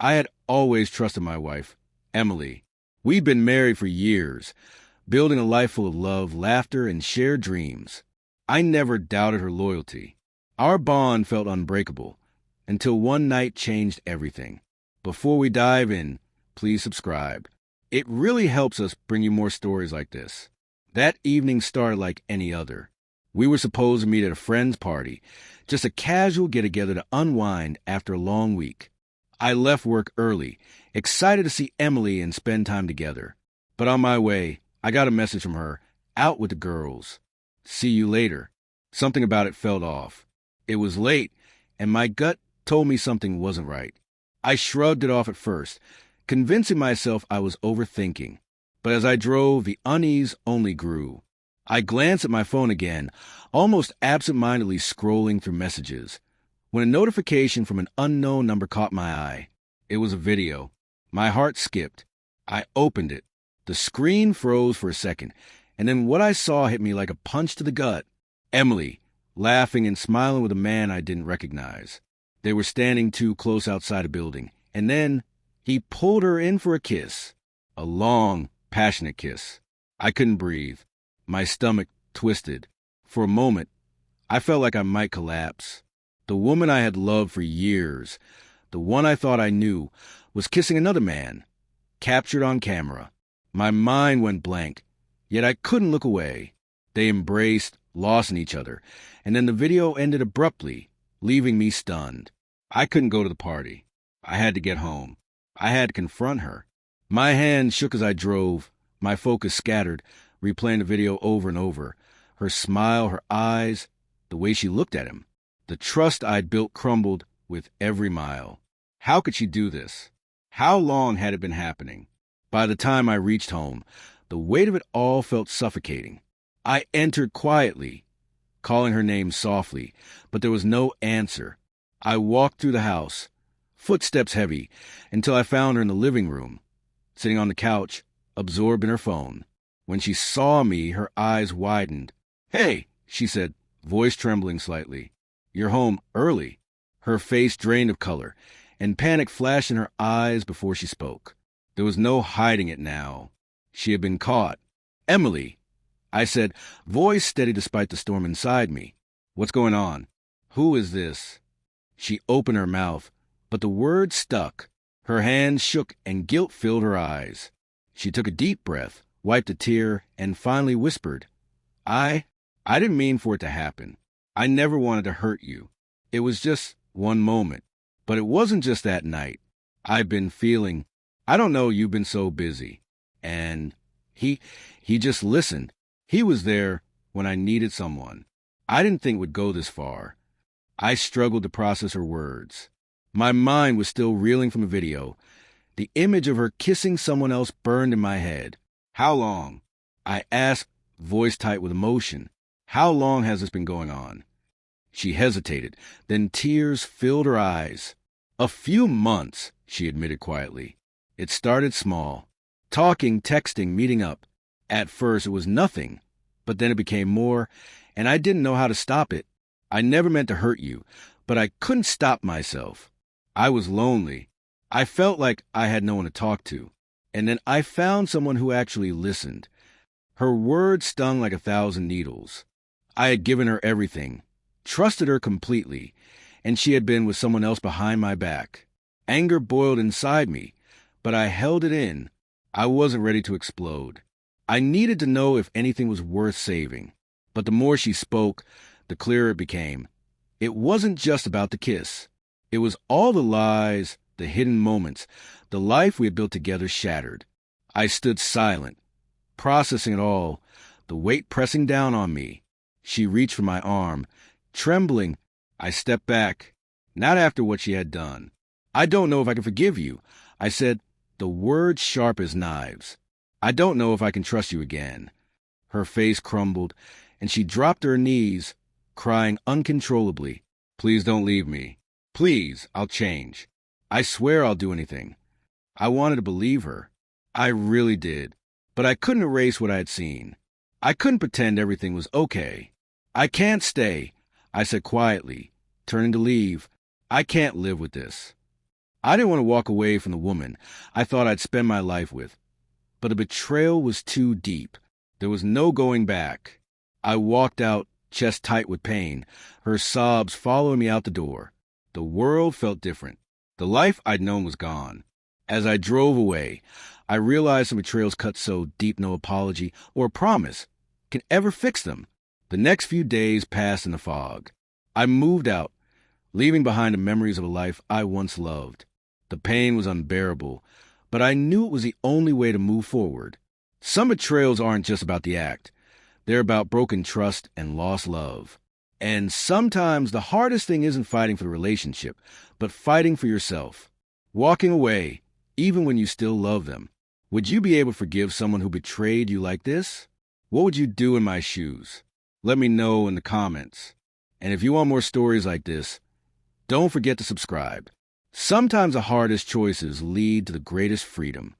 I had always trusted my wife, Emily. We'd been married for years, building a life full of love, laughter, and shared dreams. I never doubted her loyalty. Our bond felt unbreakable until one night changed everything. Before we dive in, please subscribe. It really helps us bring you more stories like this. That evening started like any other. We were supposed to meet at a friend's party, just a casual get-together to unwind after a long week. I left work early, excited to see Emily and spend time together. But on my way, I got a message from her, out with the girls. See you later. Something about it felt off. It was late, and my gut told me something wasn't right. I shrugged it off at first, convincing myself I was overthinking. But as I drove, the unease only grew. I glanced at my phone again, almost absent-mindedly scrolling through messages, when a notification from an unknown number caught my eye. It was a video. My heart skipped. I opened it. The screen froze for a second, and then what I saw hit me like a punch to the gut. Emily, laughing and smiling with a man I didn't recognize. They were standing too close outside a building, and then he pulled her in for a kiss. A long, passionate kiss. I couldn't breathe. My stomach twisted. For a moment, I felt like I might collapse. The woman I had loved for years, the one I thought I knew, was kissing another man, captured on camera. My mind went blank, yet I couldn't look away. They embraced, lost in each other, and then the video ended abruptly, leaving me stunned. I couldn't go to the party. I had to get home. I had to confront her. My hands shook as I drove, my focus scattered, replaying the video over and over. Her smile, her eyes, the way she looked at him. The trust I'd built crumbled with every mile. How could she do this? How long had it been happening? By the time I reached home, the weight of it all felt suffocating. I entered quietly, calling her name softly, but there was no answer. I walked through the house, footsteps heavy, until I found her in the living room, sitting on the couch, absorbed in her phone. When she saw me, her eyes widened. "Hey," she said, voice trembling slightly. "You're home early." Her face drained of color, and panic flashed in her eyes before she spoke. There was no hiding it now. She had been caught. "Emily," I said, voice steady despite the storm inside me. "What's going on? Who is this?" She opened her mouth, but the words stuck. Her hands shook and guilt filled her eyes. She took a deep breath, wiped a tear, and finally whispered, I didn't mean for it to happen. I never wanted to hurt you. It was just one moment. But it wasn't just that night. I've been feeling, I don't know, you've been so busy." And he just listened. He was there when I needed someone. I didn't think it would go this far. I struggled to process her words. My mind was still reeling from a video. The image of her kissing someone else burned in my head. "How long?" I asked, voice tight with emotion. "How long has this been going on?" She hesitated, then tears filled her eyes. "A few months," she admitted quietly. "It started small. Talking, texting, meeting up. At first it was nothing, but then it became more, and I didn't know how to stop it. I never meant to hurt you, but I couldn't stop myself. I was lonely. I felt like I had no one to talk to. And then I found someone who actually listened. Her words stung like 1,000 needles. I had given her everything, trusted her completely, and she had been with someone else behind my back. Anger boiled inside me, but I held it in. I wasn't ready to explode. I needed to know if anything was worth saving. But the more she spoke, the clearer it became. It wasn't just about the kiss. It was all the lies, the hidden moments, the life we had built together shattered. I stood silent, processing it all, the weight pressing down on me. She reached for my arm. Trembling, I stepped back, not after what she had done. "I don't know if I can forgive you," I said, the words sharp as knives. "I don't know if I can trust you again." Her face crumbled, and she dropped to her knees, crying uncontrollably. "Please don't leave me. Please, I'll change. I swear I'll do anything." I wanted to believe her. I really did. But I couldn't erase what I had seen. I couldn't pretend everything was okay. "I can't stay," I said quietly, turning to leave. "I can't live with this." I didn't want to walk away from the woman I thought I'd spend my life with, but the betrayal was too deep. There was no going back. I walked out, chest tight with pain, her sobs following me out the door. The world felt different. The life I'd known was gone. As I drove away, I realized some betrayals cut so deep no apology or promise can ever fix them. The next few days passed in the fog. I moved out, leaving behind the memories of a life I once loved. The pain was unbearable, but I knew it was the only way to move forward. Some betrayals aren't just about the act. They're about broken trust and lost love. And sometimes the hardest thing isn't fighting for the relationship, but fighting for yourself. Walking away, even when you still love them. Would you be able to forgive someone who betrayed you like this? What would you do in my shoes? Let me know in the comments. And if you want more stories like this, don't forget to subscribe. Sometimes the hardest choices lead to the greatest freedom.